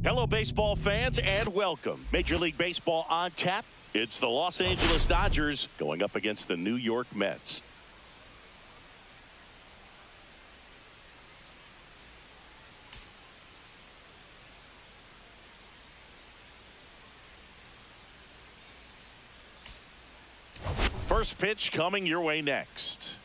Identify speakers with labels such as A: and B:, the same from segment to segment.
A: Hello, baseball fans, and welcome. Major League Baseball on tap. It's the Los Angeles Dodgers going up against the New York Mets. First pitch coming your way next.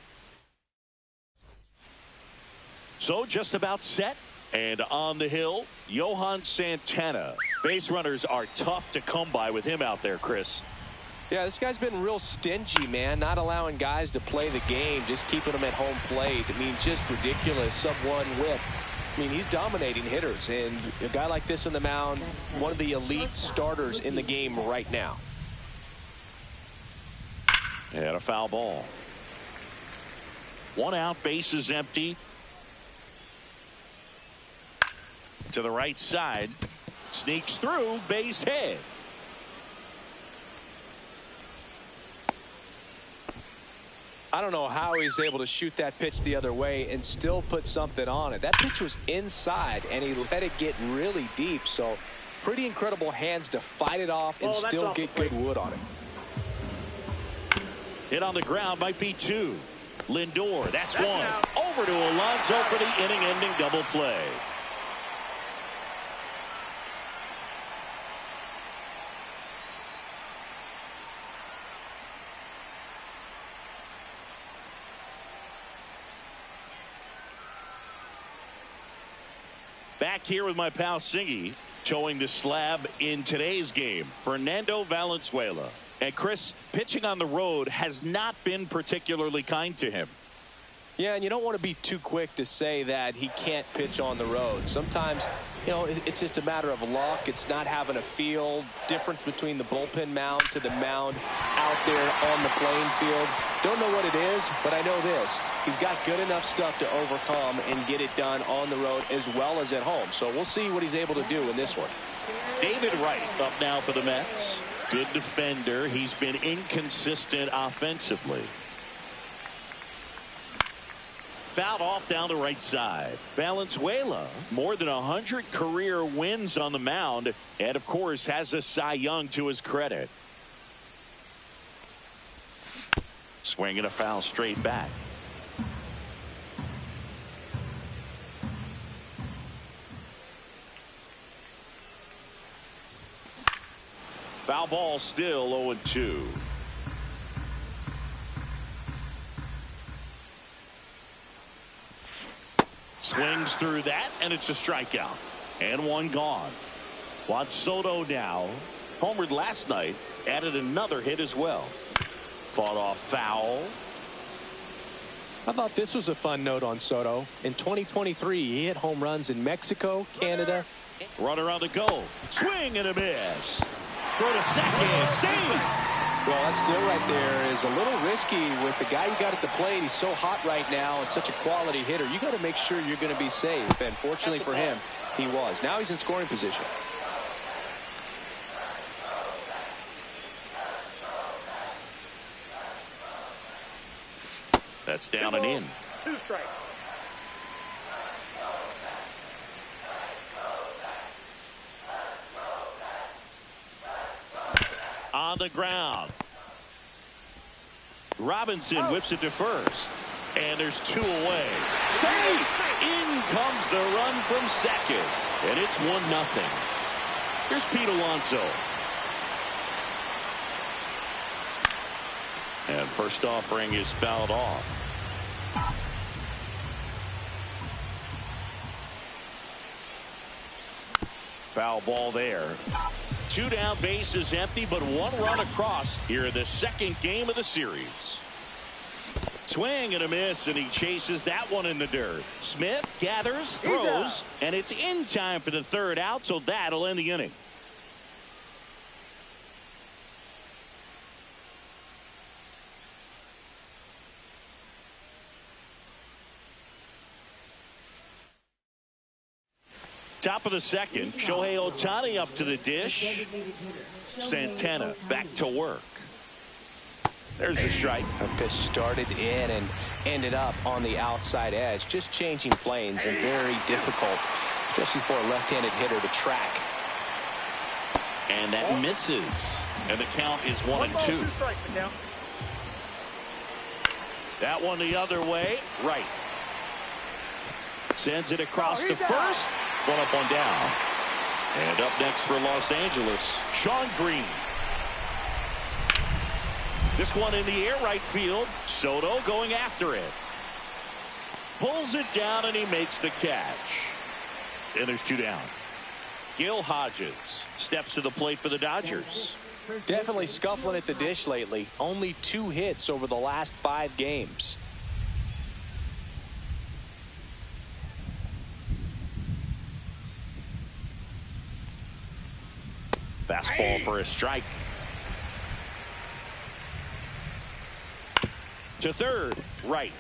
A: So just about set. And on the hill, Johan Santana. Base runners are tough to come by with him out there, Chris.
B: Yeah, this guy's been real stingy, man. Not allowing guys to play the game, just keeping them at home plate. I mean, just ridiculous. Sub-1 whip. I mean, he's dominating hitters. And a guy like this on the mound, one of the elite starters in the game right now.
A: And a foul ball. 1 out, bases empty. To the right side, sneaks through, base hit.
B: I don't know how he's able to shoot that pitch the other way and still put something on it. That pitch was inside and he let it get really deep, so pretty incredible hands to fight it off and still get good wood on it.
A: Hit on the ground, might be 2. Lindor, that's 1. Over to Alonso for the inning-ending double play. Back here with my pal Singy, towing the slab in today's game, Fernando Valenzuela. And Chris, pitching on the road has not been particularly kind to him.
B: Yeah, and you don't want to be too quick to say that he can't pitch on the road. Sometimes, you know, it's just a matter of luck. It's not having a feel. Difference between the bullpen mound to the mound out there on the playing field. Don't know what it is, but I know this. He's got good enough stuff to overcome and get it done on the road as well as at home. So we'll see what he's able to do in this one.
A: David Wright up now for the Mets. Good defender. He's been inconsistent offensively. Fouled off down the right side. Valenzuela, more than 100 career wins on the mound, and of course has a Cy Young to his credit. Swinging a foul straight back. Foul ball, still 0-2. Swings through that, and it's a strikeout. And 1 gone. Juan Soto now, homered last night, added another hit as well. Fought off foul.
B: I thought this was a fun note on Soto. In 2023, he hit home runs in Mexico, Canada.
A: Runner on the go. Swing and a miss. Throw to second. Save.
B: Well, that still right there is a little risky with the guy you got at the plate. He's so hot right now and such a quality hitter. You got to make sure you're going to be safe. And fortunately for him, he was. Now he's in scoring position.
A: That's down and in.
C: 2 strikes.
A: On the ground. Robinson whips it to first. And there's 2 away. Safe! In comes the run from second. And it's 1-0. Here's Pete Alonso. And first offering is fouled off. Foul ball there. 2 down, bases empty, but 1 run across here in the second game of the series. Swing and a miss, and he chases that one in the dirt. Smith gathers, throws, and it's in time for the 3rd out, so that'll end the inning. Top of the second, Shohei Ohtani up to the dish. Santana back to work. There's the strike.
B: A pitch started in and ended up on the outside edge. Just changing planes and very difficult, especially for a left-handed hitter to track.
A: And that misses. And the count is 1-2. That one the other way. Right. Sends it across to first. 1 up, 1 down. And up next for Los Angeles, Sean Green. This one in the air, right field. Soto going after it. Pulls it down and he makes the catch. And there's 2 down. Gil Hodges steps to the plate for the Dodgers.
B: Definitely scuffling at the dish lately. Only 2 hits over the last 5 games.
A: Fastball for a strike. To third, right.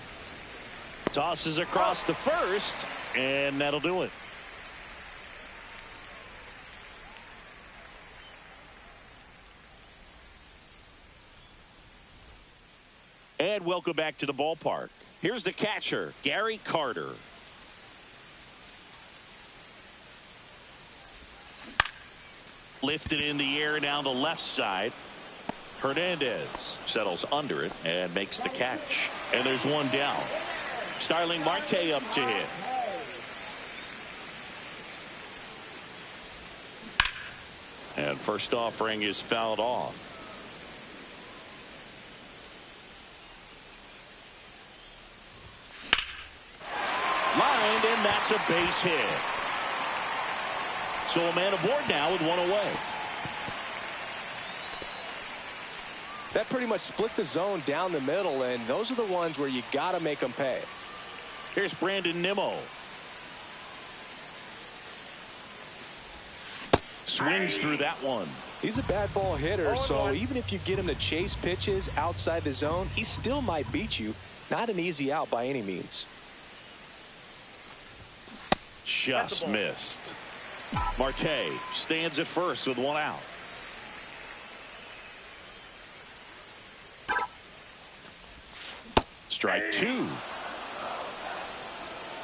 A: Tosses across to first, and that'll do it. And welcome back to the ballpark. Here's the catcher, Gary Carter. Lifted in the air down the left side. Hernandez settles under it and makes the catch. And there's 1 down. Starling Marte up to hit. And first offering is fouled off. Lined, and that's a base hit. So a man aboard now with 1 away.
B: That pretty much split the zone down the middle, and those are the ones where you got to make them pay.
A: Here's Brandon Nimmo. Swings through that one.
B: He's a bad ball hitter, so even if you get him to chase pitches outside the zone, he still might beat you. Not an easy out by any means.
A: Just missed. Marte stands at first with 1 out. Strike 2.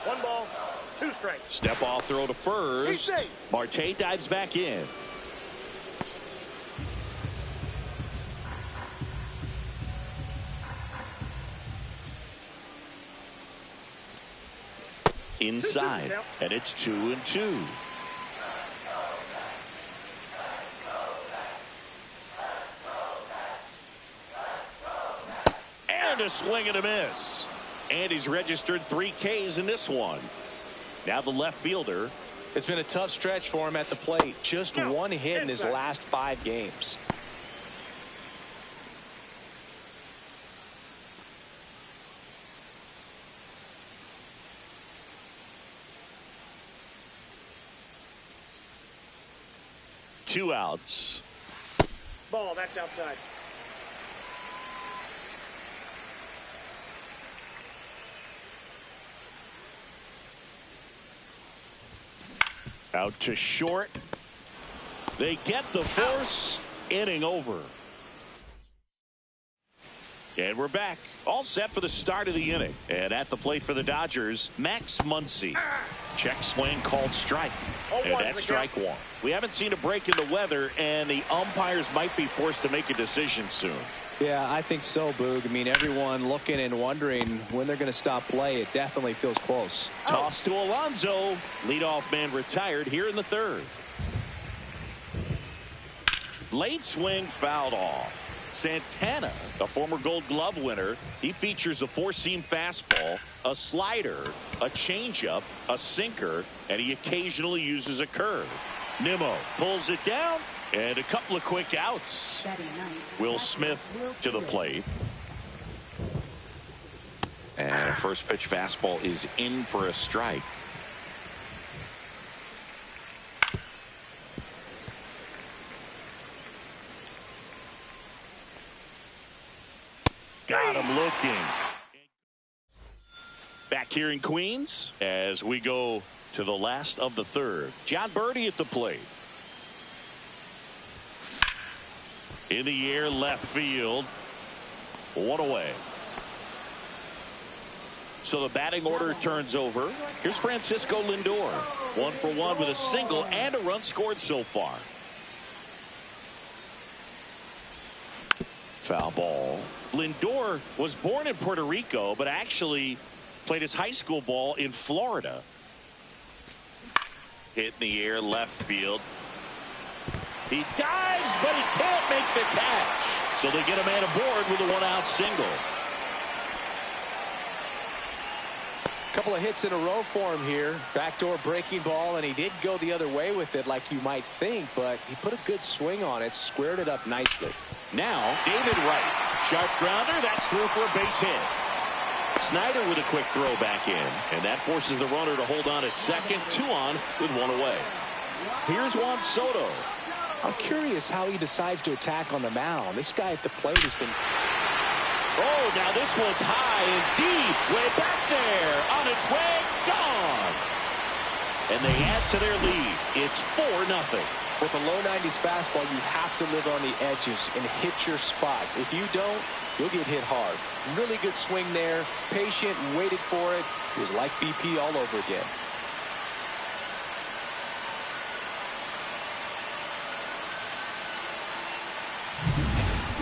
C: 1 ball, 2 strikes.
A: Step off throw to first. Marte dives back in. Inside, and it's 2-2. And a swing and a miss. And he's registered 3 Ks in this one. Now the left fielder.
B: It's been a tough stretch for him at the plate. Just 1 hit in his last 5 games.
A: Two outs.
C: Ball, that's outside.
A: Out to short. They get the force. Inning over. And we're back. All set for the start of the inning. And at the plate for the Dodgers, Max Muncy. Check swing called strike. And that's strike one. We haven't seen a break in the weather, and the umpires might be forced to make a decision soon.
B: Yeah, I think so, Boog. I mean, everyone looking and wondering when they're going to stop play. It definitely feels close.
A: Toss to Alonso. Leadoff man retired here in the third. Late swing fouled off. Santana, a former Gold Glove winner, he features a four-seam fastball, a slider, a changeup, a sinker, and he occasionally uses a curve. Nimmo pulls it down, and a couple of quick outs. Will Smith to the plate. And a first pitch fastball is in for a strike. Got him looking. Back here in Queens as we go to the last of the third. John Birdie at the plate. In the air, left field. One away. So the batting order turns over. Here's Francisco Lindor. 1 for 1 with a single and a run scored so far. Foul ball. Lindor was born in Puerto Rico, but actually played his high school ball in Florida. Hit in the air, left field. He dives, but he can't make the catch. So they get a man aboard with a one-out single.
B: Couple of hits in a row for him here. Backdoor breaking ball, and he did go the other way with it like you might think, but he put a good swing on it, squared it up nicely.
A: Now, David Wright. Sharp grounder. That's through for a base hit. Snyder with a quick throw back in, and that forces the runner to hold on at second. 2 on with 1 away. Here's Juan Soto.
B: I'm curious how he decides to attack on the mound. This guy at the plate has been...
A: Oh, now this one's high and deep. Way back there. On its way. Gone. And they add to their lead. It's 4-0.
B: With a low 90s fastball, you have to live on the edges and hit your spots. If you don't, you'll get hit hard. Really good swing there. Patient, waited for it. It was like BP all over again.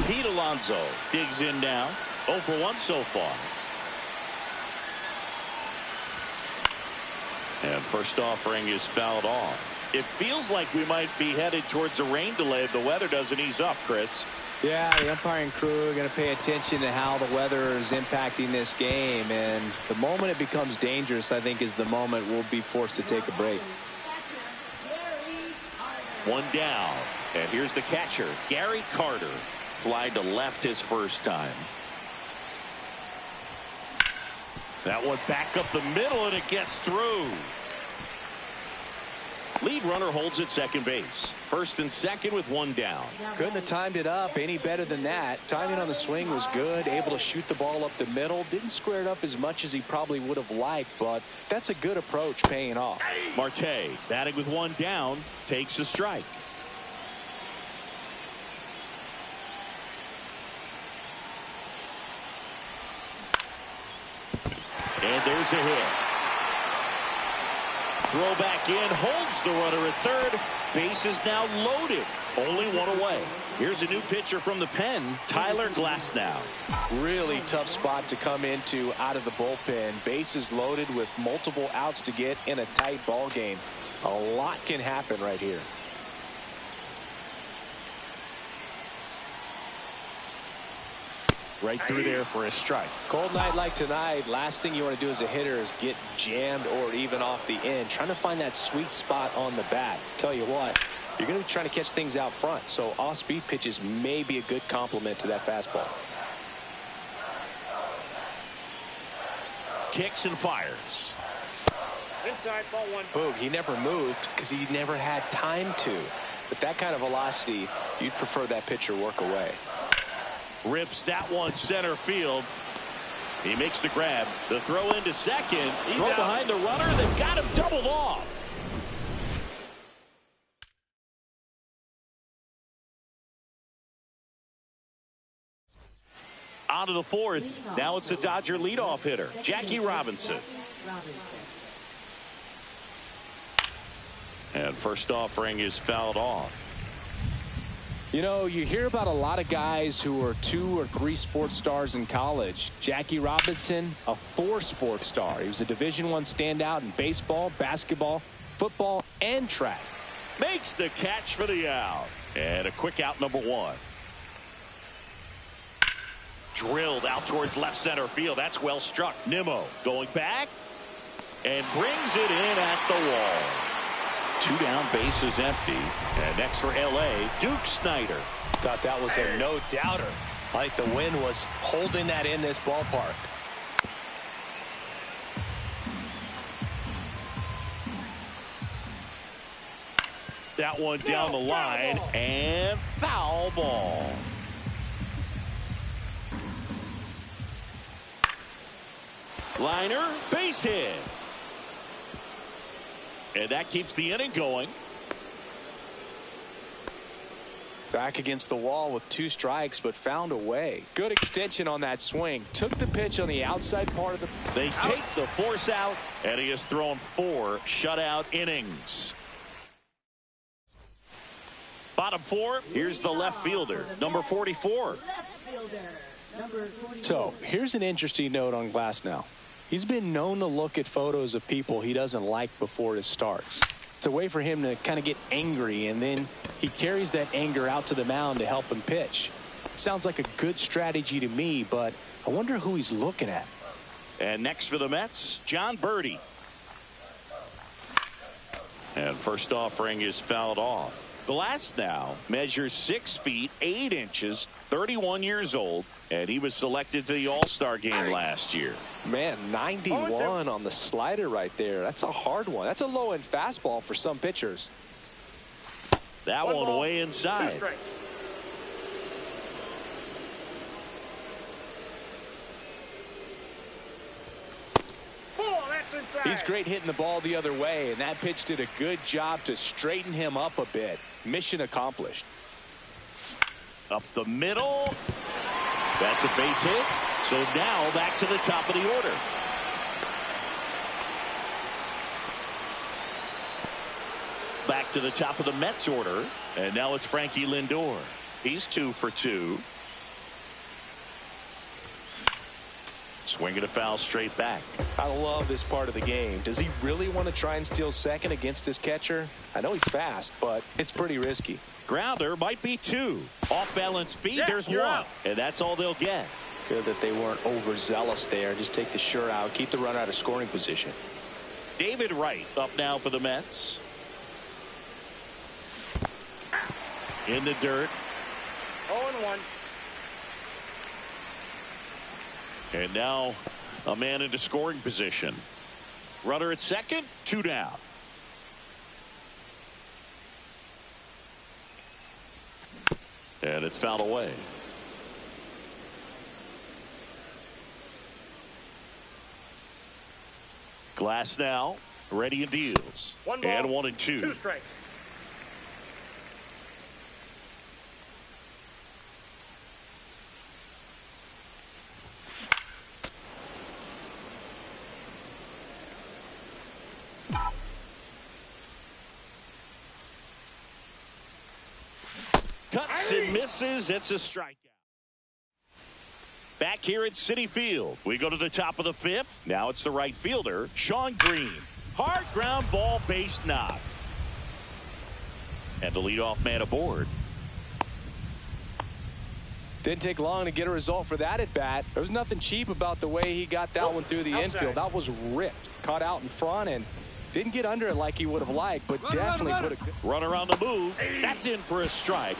A: Pete Alonso digs in now. 0 for 1 so far. And first offering is fouled off. It feels like we might be headed towards a rain delay if the weather doesn't ease up, Chris.
B: Yeah, the umpiring crew are going to pay attention to how the weather is impacting this game. And the moment it becomes dangerous, I think, is the moment we'll be forced to take a break.
A: 1 down. And here's the catcher, Gary Carter. Fly to left his first time. That one back up the middle, and it gets through. Lead runner holds at second base. First and second with 1 down.
B: Couldn't have timed it up any better than that. Timing on the swing was good. Able to shoot the ball up the middle. Didn't square it up as much as he probably would have liked, but that's a good approach paying off.
A: Marte batting with 1 down. Takes a strike. And there's a hit. Throw back in, holds the runner at third. Base is now loaded. Only 1 away. Here's a new pitcher from the pen, Tyler Glasnow.
B: Really tough spot to come into out of the bullpen. Bases loaded with multiple outs to get in a tight ball game. A lot can happen right here.
A: Right through there for a strike.
B: Cold night like tonight, last thing you want to do as a hitter is get jammed or even off the end. Trying to find that sweet spot on the bat. Tell you what, you're going to be trying to catch things out front, so off-speed pitches may be a good complement to that fastball.
A: Kicks and fires.
C: Inside, ball 1.
B: Boog, he never moved because he never had time to. But that kind of velocity, you'd prefer that pitcher work away.
A: Rips that one center field. He makes the grab. The throw into second. Throw behind the runner. They've got him doubled off. On to the fourth. Now it's the Dodger leadoff hitter, Jackie Robinson. And first offering is fouled off.
B: You know, you hear about a lot of guys who are 2 or 3 sports stars in college. Jackie Robinson, a 4-sport star. He was a Division I standout in baseball, basketball, football, and track.
A: Makes the catch for the out. And a quick out, number 1. Drilled out towards left center field. That's well struck. Nimmo going back and brings it in at the wall. 2 down, bases empty. And next for L.A., Duke Snider.
B: Thought that was a no-doubter. Like the wind was holding that in this ballpark.
A: That one down the line, and foul ball. Liner, base hit. And that keeps the inning going.
B: Back against the wall with 2 strikes, but found a way. Good extension on that swing. Took the pitch on the outside part of the...
A: They take the force out, and he has thrown 4 shutout innings. Bottom 4, here's the left fielder, number 44.
B: So, here's an interesting note on Glasnow. He's been known to look at photos of people he doesn't like before it starts. It's a way for him to kind of get angry, and then he carries that anger out to the mound to help him pitch. Sounds like a good strategy to me, but I wonder who he's looking at.
A: And next for the Mets, John Birdie. And first offering is fouled off. Glasnow measures 6 feet 8 inches, 31 years old, and he was selected to the All-Star game last year.
B: Man, 91 on the slider right there. That's a hard one. That's a low-end fastball for some pitchers.
A: That one way inside.
B: He's great hitting the ball the other way, and that pitch did a good job to straighten him up a bit. Mission accomplished.
A: Up the middle. That's a base hit. So now back to the top of the order. Back to the top of the Mets order. And now it's Frankie Lindor. He's 2 for 2. Swinging a foul straight back.
B: I love this part of the game. Does he really want to try and steal second against this catcher? I know he's fast, but it's pretty risky.
A: Grounder might be 2. Off balance feed, there's 1.
C: Out.
A: And that's all they'll get.
B: Good that they weren't overzealous there. Just take the sure out. Keep the runner out of scoring position.
A: David Wright up now for the Mets. In the dirt.
C: 0-1.
A: And now a man into scoring position. Runner at second, 2 down. And it's fouled away. Glasnow ready and deals.
C: 1 ball,
A: and 1-2.
C: 2 strikes.
A: Cuts and misses. It's a strikeout. Back here at Citi Field, we go to the top of the 5th. Now it's the right fielder, Sean Green. Hard ground ball, base knock. And the leadoff man aboard.
B: Didn't take long to get a result for that at bat. There was nothing cheap about the way he got that one through the infield. That was ripped. Caught out in front and didn't get under it like he would have liked, but definitely put a good
A: runner on the move. That's in for a strike.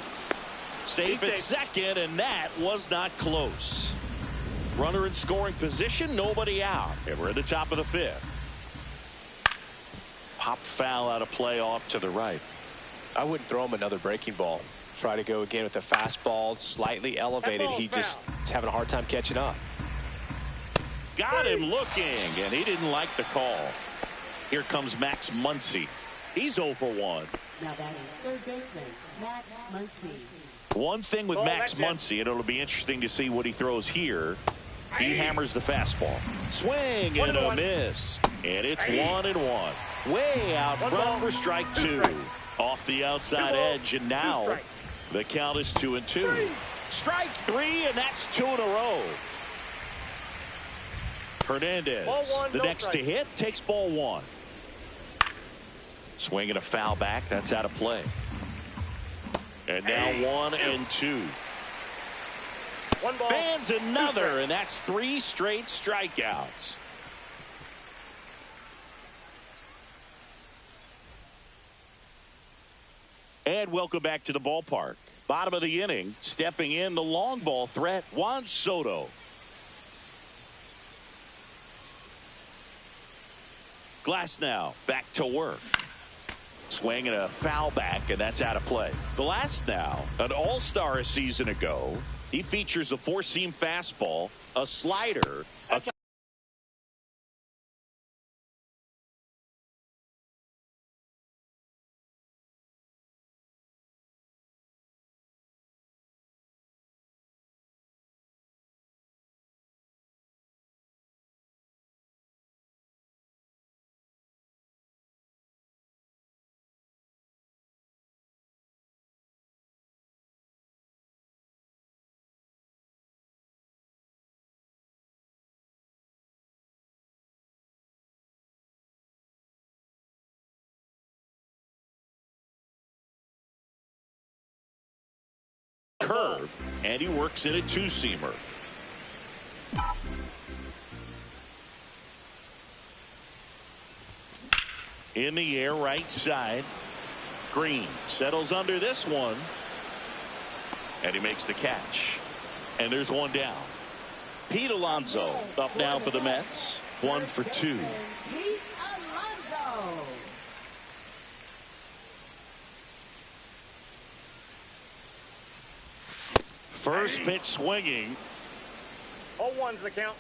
A: Safe at second, and that was not close. Runner in scoring position, nobody out. And we're at the top of the 5th. Pop foul out of play off to the right.
B: I wouldn't throw him another breaking ball. Try to go again with the fastball, slightly elevated. He just is having a hard time catching up.
A: Got him looking, and he didn't like the call. Here comes Max Muncy. He's 0 for 1.
D: Now batting third baseman, Max Muncy.
A: One thing with Max Muncy, and it'll be interesting to see what he throws here. He hammers the fastball. Swing and a miss. And it's 1-1. Way out
C: One
A: front
C: ball,
A: for strike
C: two
A: two.
C: strikes.
A: Off the outside
C: Two balls,
A: edge, and
C: two
A: now
C: strikes.
A: the count is 2-2. Strike three, and that's two in a row. Hernandez,
C: Ball one,
A: the
C: no
A: next to
C: strike.
A: hit, takes ball one. Swinging a foul back. That's out of play. And now 1-2.
C: One ball.
A: Fans another, and that's three straight strikeouts. And welcome back to the ballpark. Bottom of the inning, stepping in the long ball threat, Juan Soto. Glass now back to work. Swinging a foul back, and that's out of play. Glass now, an all-star a season ago. He features a four-seam fastball, a slider, a curve, and he works in a two-seamer. In the air, right side. Green settles under this one, and he makes the catch. And there's one down. Pete Alonso up now for the Mets. 1 for 2.
D: Pete Alonso.
A: First pitch swinging.
C: 0-1's the count.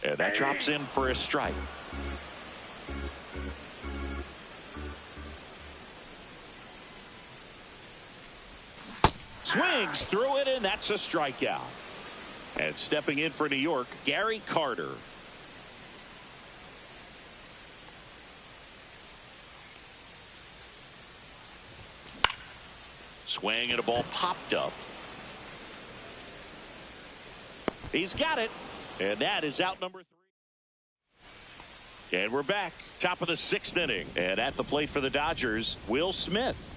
A: And that drops in for a strike. Swings through it, and that's a strikeout. And stepping in for New York, Gary Carter. Swing, and a ball popped up. He's got it. And that is out number 3. And we're back. Top of the 6th inning. And at the plate for the Dodgers, Will Smith.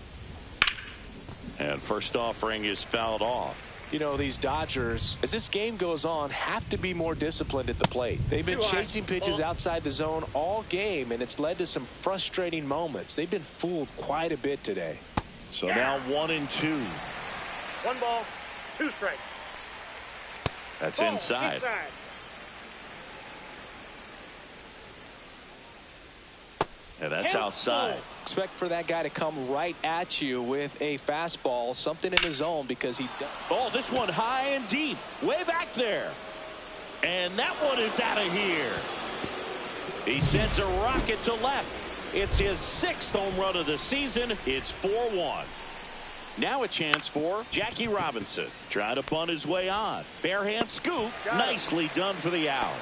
A: And first offering is fouled off.
B: You know, these Dodgers, as this game goes on, have to be more disciplined at the plate. They've been chasing pitches outside the zone all game, and it's led to some frustrating moments. They've been fooled quite a bit today.
A: So now 1-2.
C: 1 ball, 2 strikes.
A: That's
C: Ball,
A: inside. And that's outside.
B: Expect for that guy to come right at you with a fastball, something in the zone, because he does.
A: Oh, this one high and deep, way back there. And that one is out of here. He sends a rocket to left. It's his 6th home run of the season. It's 4-1. Now a chance for Jackie Robinson. Trying to bunt his way on. Barehand scoop. Nicely done for the out.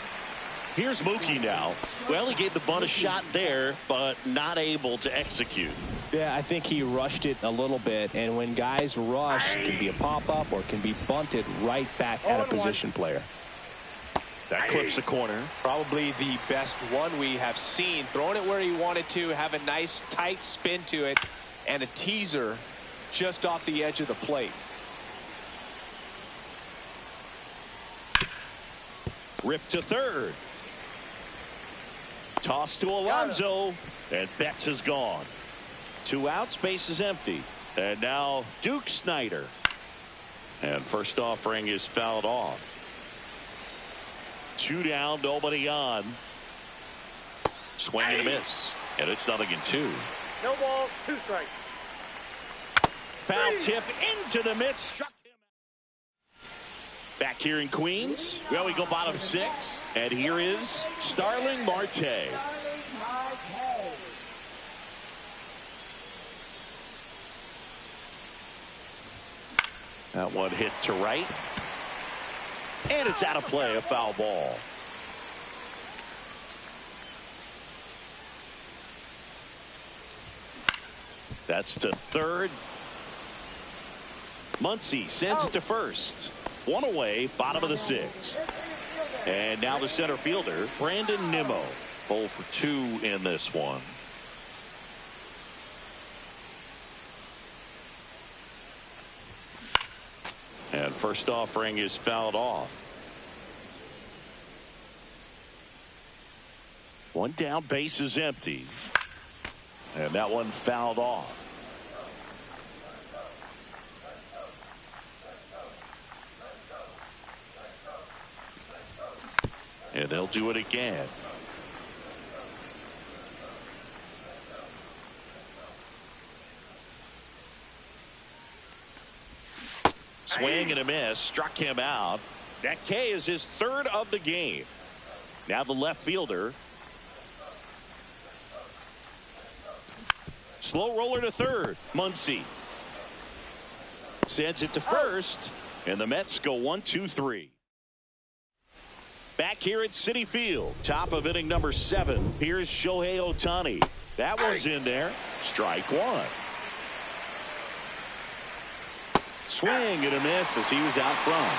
A: Here's Mookie now. Well, he gave the bunt a shot there, but not able to execute.
B: Yeah, I think he rushed it a little bit, and when guys rush, it can be a pop-up or it can be bunted right back at a position player.
A: That clips the corner.
B: Probably the best one we have seen. Throwing it where he wanted to, have a nice tight spin to it, and a teaser just off the edge of the plate.
A: Ripped to third. Toss to Alonso, and Betts is gone. 2 outs, base is empty. And now Duke Snider. And first offering is fouled off. 2 down, nobody on. Swing and a miss. And it's 0-2.
C: No ball, 2 strikes.
A: Foul tip into the mid. Struck him. Back here in Queens. Well, we go bottom 6. And here is Starling Marte. That one hit to right. And it's out of play, a foul ball. That's to third. Muncy sends it to first. One away, bottom of the sixth. And now the center fielder, Brandon Nimmo. 0 for 2 in this one. And first offering is fouled off. One down, base is empty. And that one fouled off. And they'll do it again. Swing and a miss, struck him out. That K is his third of the game. Now the left fielder. Slow roller to third. Muncy sends it to first, and the Mets go 1, 2, 3. Back here at Citi Field, top of inning number 7. Here's Shohei Ohtani. That one's in there. Strike one. Swing and a miss as he was out front.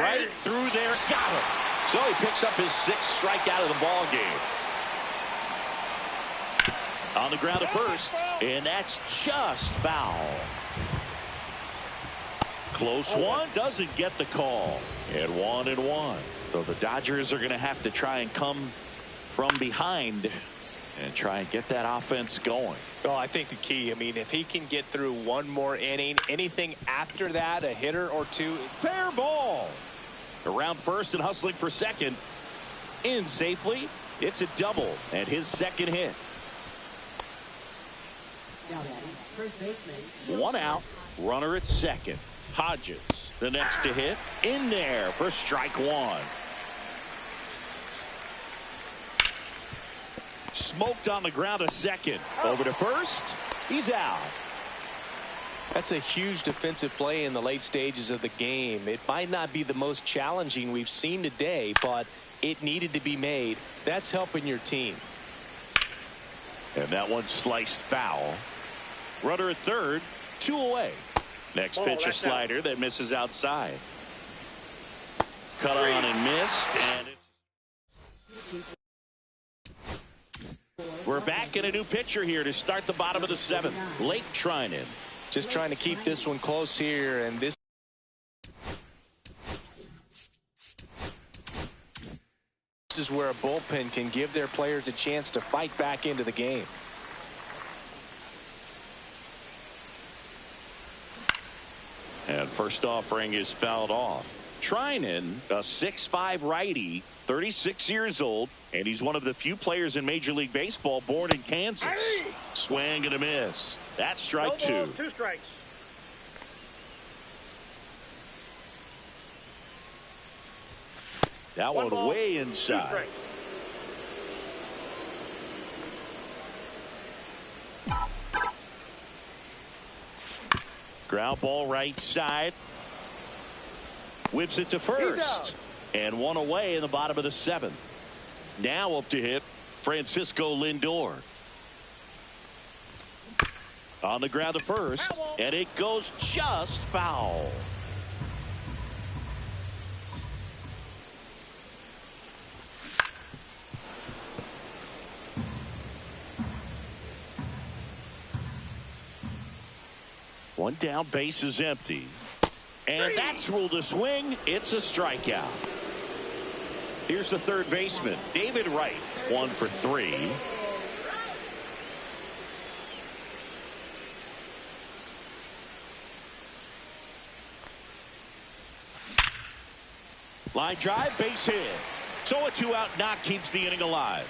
A: Right through there, got him. So he picks up his 6th strikeout of the ball game. On the ground to first, and that's just foul. Close one, doesn't get the call. And 1-1. So the Dodgers are going to have to try and come from behind and try and get that offense going.
B: Oh, I think the key, I mean, if he can get through one more inning, anything after that, a hitter or two.
A: Fair ball. Around first and hustling for second. In safely. It's a double and his second hit.
D: First baseman.
A: One out. Runner at second. Hodges, the next to hit. In there for strike one. Smoked on the ground to second. Over to first. He's out.
B: That's a huge defensive play in the late stages of the game. It might not be the most challenging we've seen today, but it needed to be made. That's helping your team.
A: And that one sliced foul. Runner at third. 2 away. Next pitch, a slider that misses outside. Cut on and missed. And we're back in a new pitcher here to start the bottom of the 7th. Blake Trinan.
B: Just trying to keep this one close here, and this is where a bullpen can give their players a chance to fight back into the game.
A: And first offering is fouled off. Trinan, a 6'5" righty, 36 years old, and he's one of the few players in Major League Baseball born in Kansas. Swing and a miss. That's strike 2.
C: 2 strikes.
A: That one way inside. Ground ball right side. Whips it to first. And one away in the bottom of the 7th. Now up to hit Francisco Lindor. On the ground to first. And it goes just foul. One down, base is empty. And that's ruled a swing. It's a strikeout. Here's the third baseman, David Wright. 1 for 3. Line drive, base hit. So a 2-out knock keeps the inning alive.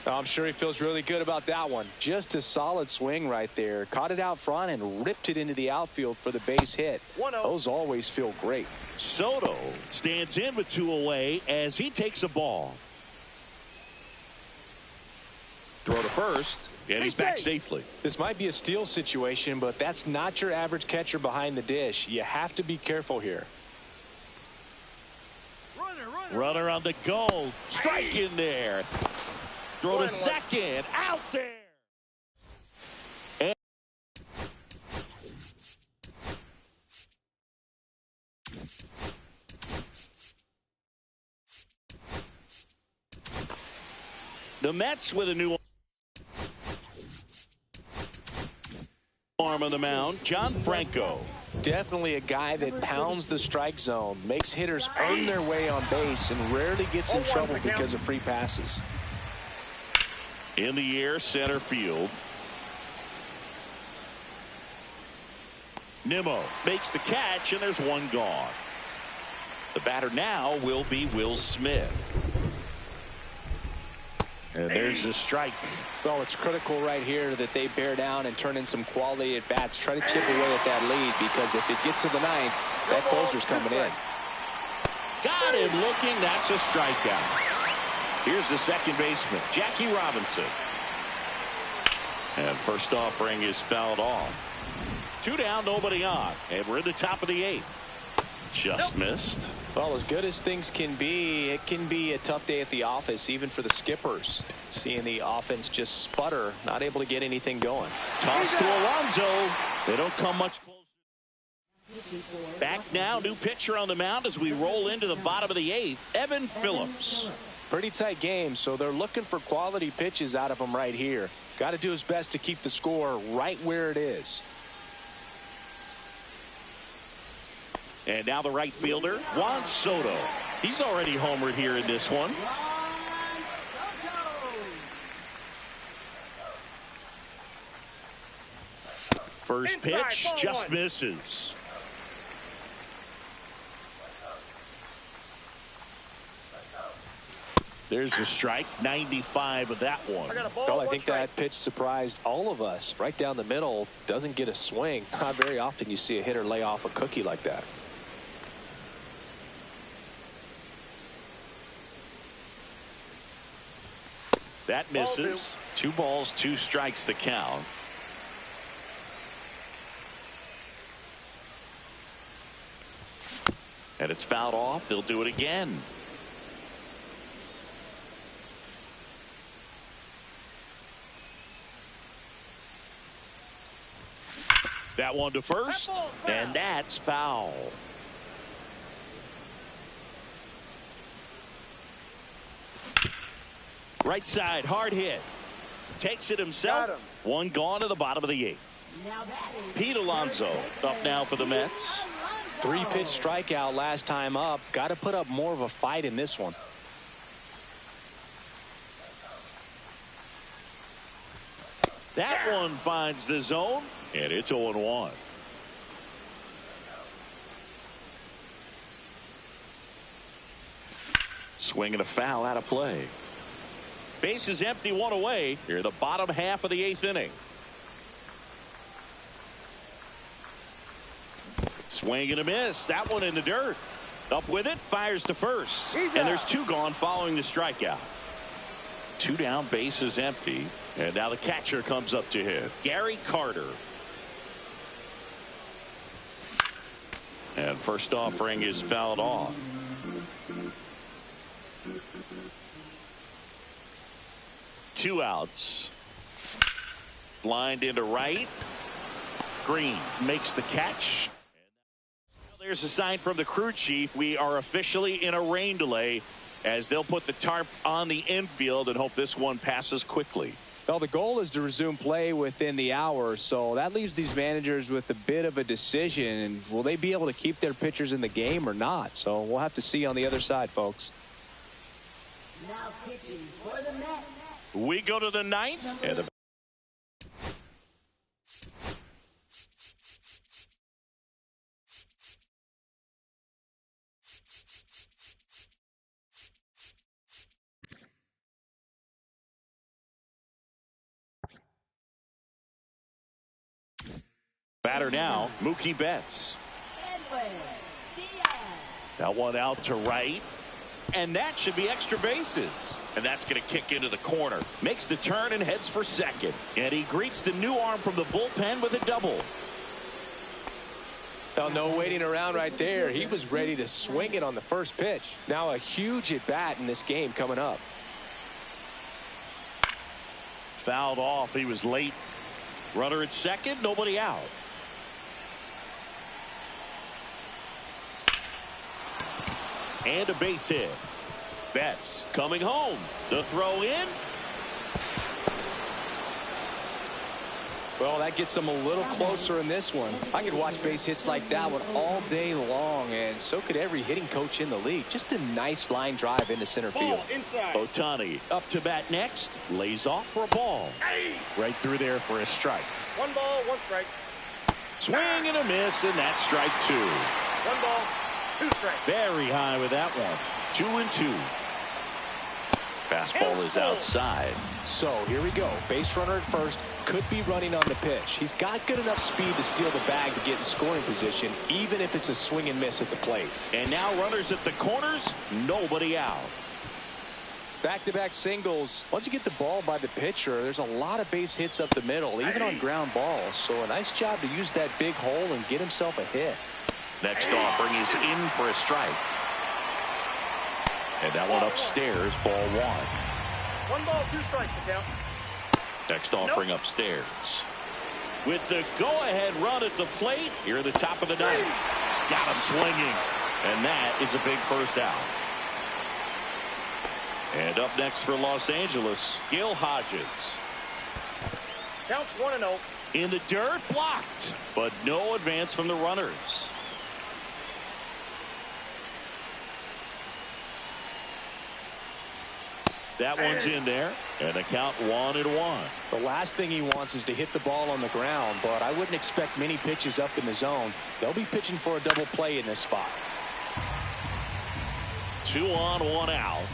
B: I'm sure he feels really good about that one. Just a solid swing right there. Caught it out front and ripped it into the outfield for the base hit. Those always feel great.
A: Soto stands in with 2 away as he takes a ball. Throw to first, and he's back safely.
B: This might be a steal situation, but that's not your average catcher behind the dish. You have to be careful here.
A: Runner on the goal. Strike in there. Throw to second. Out there. And the Mets with a new arm on the mound, John Franco.
B: Definitely a guy that pounds the strike zone, makes hitters earn their way on base, and rarely gets in trouble because of free passes.
A: In the air, center field. Nimmo makes the catch, and there's one gone. The batter now will be Will Smith. And there's the strike.
B: Well, it's critical right here that they bear down and turn in some quality at bats. Try to chip away at that lead, because if it gets to the ninth, that closer's coming in.
A: Got him looking. That's a strikeout. Here's the second baseman, Jackie Robinson. And first offering is fouled off. 2 down, nobody on. And we're in the top of the 8th. Just missed.
B: Well, as good as things can be, it can be a tough day at the office, even for the skippers. Seeing the offense just sputter, not able to get anything going.
A: Toss to Alonso. They don't come much closer. Back now, new pitcher on the mound as we roll into the bottom of the 8th, Evan Phillips.
B: Pretty tight game, so they're looking for quality pitches out of him right here. Got to do his best to keep the score right where it is.
A: And now the right fielder, Juan Soto. He's already homered here in this one. First pitch just misses. There's the strike, 95 of that one.
B: Well, I think that pitch surprised all of us. Right down the middle, doesn't get a swing. Not very often you see a hitter lay off a cookie like that.
A: That misses. 2 balls, 2 strikes the count. And it's fouled off. They'll do it again. That one to first, and that's foul. Right side, hard hit. Takes it himself. One gone to the bottom of the 8th. Pete Alonso up now for the Mets.
B: 3-pitch strikeout last time up. Got to put up more of a fight in this one.
A: That one finds the zone, and it's 0-1. Swing and a foul out of play. Base is empty, 1 away. Here, the bottom half of the 8th inning. Swing and a miss. That one in the dirt. Up with it, fires to first. And there's 2 gone following the strikeout. 2 down, base is empty. And now the catcher comes up to hit. Gary Carter. And first offering is fouled off. Two outs. Lined into right. Green makes the catch. There's a sign from the crew chief. We are officially in a rain delay, as they'll put the tarp on the infield and hope this one passes quickly.
B: Well, the goal is to resume play within the hour, so that leaves these managers with a bit of a decision. And will they be able to keep their pitchers in the game or not? So we'll have to see on the other side, folks.
D: Now pitching for the Mets.
A: We go to the 9th. And the batter now, Mookie Betts. That one out to right. and that should be extra bases. And that's going to kick into the corner. Makes the turn and heads for second. And he greets the new arm from the bullpen with a double.
B: Well, no waiting around right there. He was ready to swing it on the first pitch. Now a huge at-bat in this game coming up.
A: Fouled off. He was late. Runner at second, nobody out. And a base hit. Betts coming home. The throw in.
B: Well, that gets him a little closer in this one. I could watch base hits like that one all day long, and so could every hitting coach in the league. Just a nice line drive into center field.
C: Inside.
A: Ohtani up to bat next. Lays off for a ball. Right through there for a strike.
C: 1 ball, 1 strike.
A: Swing and a miss, and that's strike 2.
C: 1 ball, 2 strikes.
A: Very high with that one. 2-2. Fastball is outside.
B: So here we go. Base runner at first. Could be running on the pitch. He's got good enough speed to steal the bag to get in scoring position, even if it's a swing and miss at the plate.
A: And now runners at the corners. Nobody out.
B: Back-to-back singles. Once you get the ball by the pitcher, there's a lot of base hits up the middle, even on ground balls. So a nice job to use that big hole and get himself a hit.
A: Next offering is in for a strike. And that one upstairs, ball 1.
C: 1 ball, 2 strikes to count.
A: Next offering upstairs. With the go-ahead run at the plate here at the top of the ninth. Got him swinging. And that is a big first out. And up next for Los Angeles, Gil Hodges.
C: Counts 1-0.
A: In the dirt, blocked. But no advance from the runners. That one's in there, and the count 1-1.
B: The last thing he wants is to hit the ball on the ground, but I wouldn't expect many pitches up in the zone. They'll be pitching for a double play in this spot.
A: 2 on, 1 out.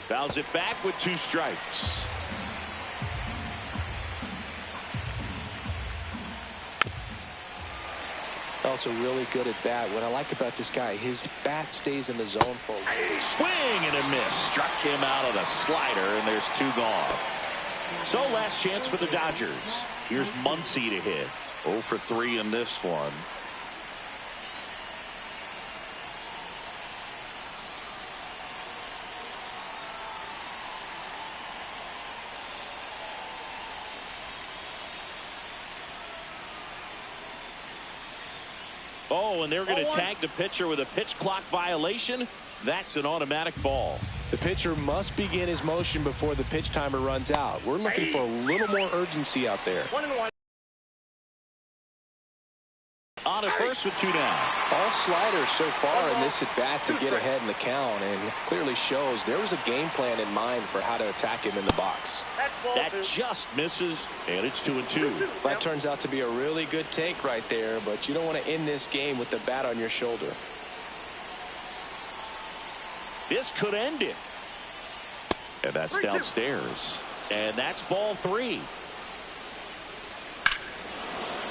A: Fouls it back with 2 strikes.
B: Also really good at bat. What I like about this guy, his bat stays in the zone for a
A: swing and a miss. Struck him out of the slider, and there's 2 gone. So last chance for the Dodgers. Here's Muncy to hit. 0 for 3 in this one. Oh, and they're going to tag the pitcher with a pitch clock violation. That's an automatic ball.
B: The pitcher must begin his motion before the pitch timer runs out. We're looking for a little more urgency out there.
C: 1-1.
A: On at first with 2 down.
B: All sliders so far in this at bat to get ahead in the count, and clearly shows there was a game plan in mind for how to attack him in the box.
A: That just misses, and it's 2-2.
B: That turns out to be a really good take right there, but you don't want to end this game with the bat on your shoulder.
A: This could end it. And that's downstairs. And that's ball 3.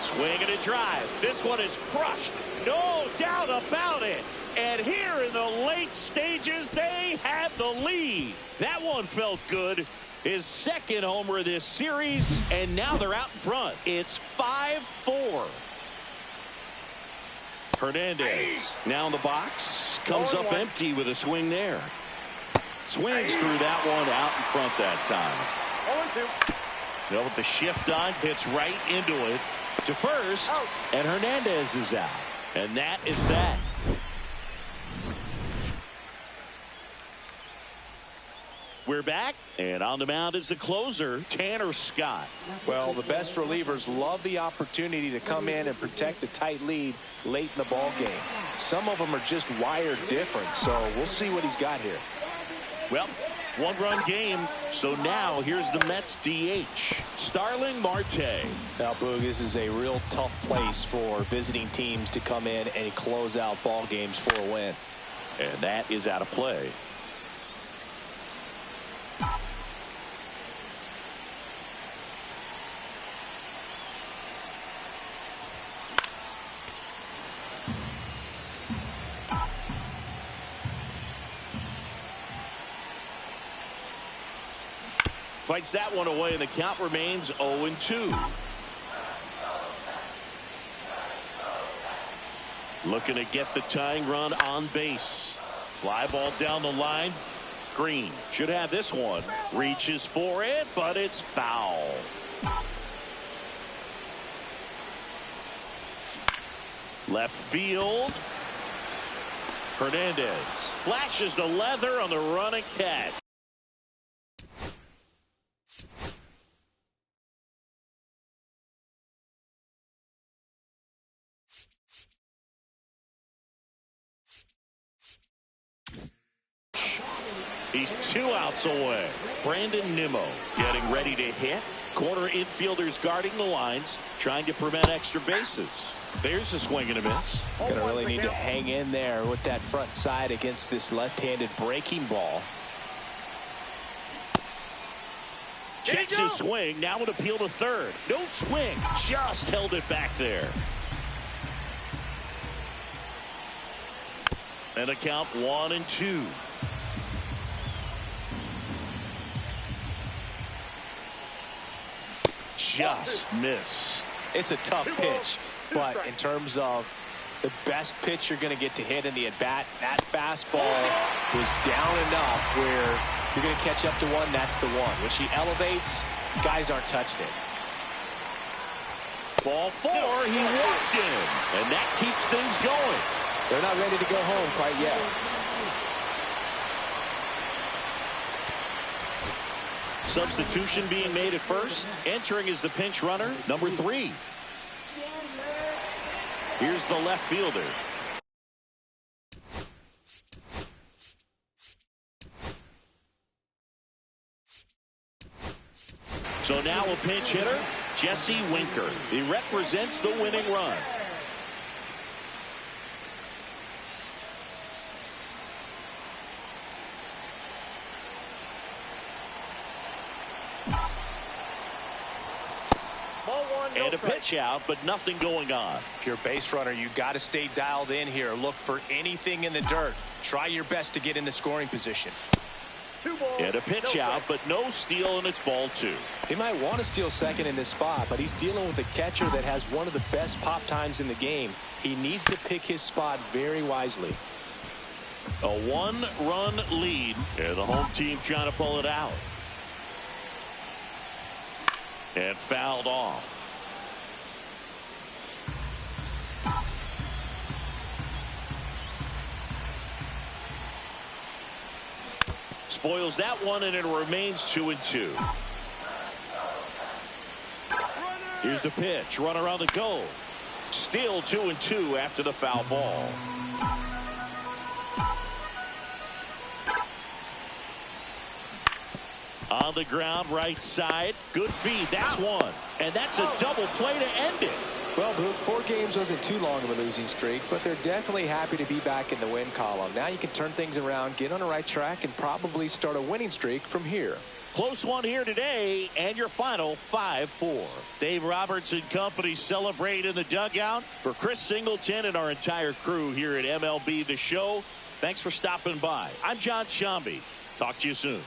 A: Swing and a drive. This one is crushed. No doubt about it. And here in the late stages, they had the lead. That one felt good. His second homer of this series, and now they're out in front. It's 5-4. Hernandez now in the box. Comes up empty with a swing there. Swings through that one out in front that time.
C: 0-2.
A: Well, with the shift on, hits right into it. To first, and Hernandez is out. And that is that. We're back, and on the mound is the closer, Tanner Scott.
B: Well, the best relievers love the opportunity to come in and protect a tight lead late in the ball game. Some of them are just wired different, so we'll see what he's got here.
A: Well, 1-run game, so now here's the Mets DH, Starling Marte.
B: Now, Boog, this is a real tough place for visiting teams to come in and close out ball games for a win.
A: And that is out of play. Fights that one away, and the count remains 0-2. Looking to get the tying run on base. Fly ball down the line. Green should have this one. Reaches for it, but it's foul. Left field. Hernandez flashes the leather on the running catch. He's 2 outs away. Brandon Nimmo getting ready to hit. Corner infielders guarding the lines, trying to prevent extra bases. There's a swing and a miss.
B: Going to really need to hang in there with that front side against this left-handed breaking ball.
A: Checks his swing. Now an appeal to third. No swing. Just held it back there. And a count 1-2. Just missed.
B: It's a tough pitch, but in terms of the best pitch you're going to get to hit in the at-bat, that fastball was down enough where you're going to catch up to one. That's the one. When she elevates, guys aren't touching it.
A: Ball 4, he walked in, and that keeps things going.
B: They're not ready to go home quite yet.
A: Substitution being made at first. Entering is the pinch runner, number 3. Here's the left fielder. So now a pinch hitter, Jesse Winker. He represents the winning run. And a pitch out, but nothing going on.
B: If you're a base runner, you got to stay dialed in here. Look for anything in the dirt. Try your best to get in the scoring position.
A: And a pitch out, but no steal, and it's ball 2.
B: He might want to steal second in this spot, but he's dealing with a catcher that has one of the best pop times in the game. He needs to pick his spot very wisely.
A: A 1-run lead, and the home team trying to pull it out. And fouled off. Spoils that one, and it remains 2-2. Here's the pitch. Runner on the go. Still 2-2 after the foul ball. On the ground, right side. Good feed. That's one. And that's a double play to end it.
B: Well, Boog, 4 games wasn't too long of a losing streak, but they're definitely happy to be back in the win column. Now you can turn things around, get on the right track, and probably start a winning streak from here.
A: Close one here today, and your final 5-4. Dave Roberts and company celebrate in the dugout. For Chris Singleton and our entire crew here at MLB The Show, thanks for stopping by. I'm John Shambi. Talk to you soon.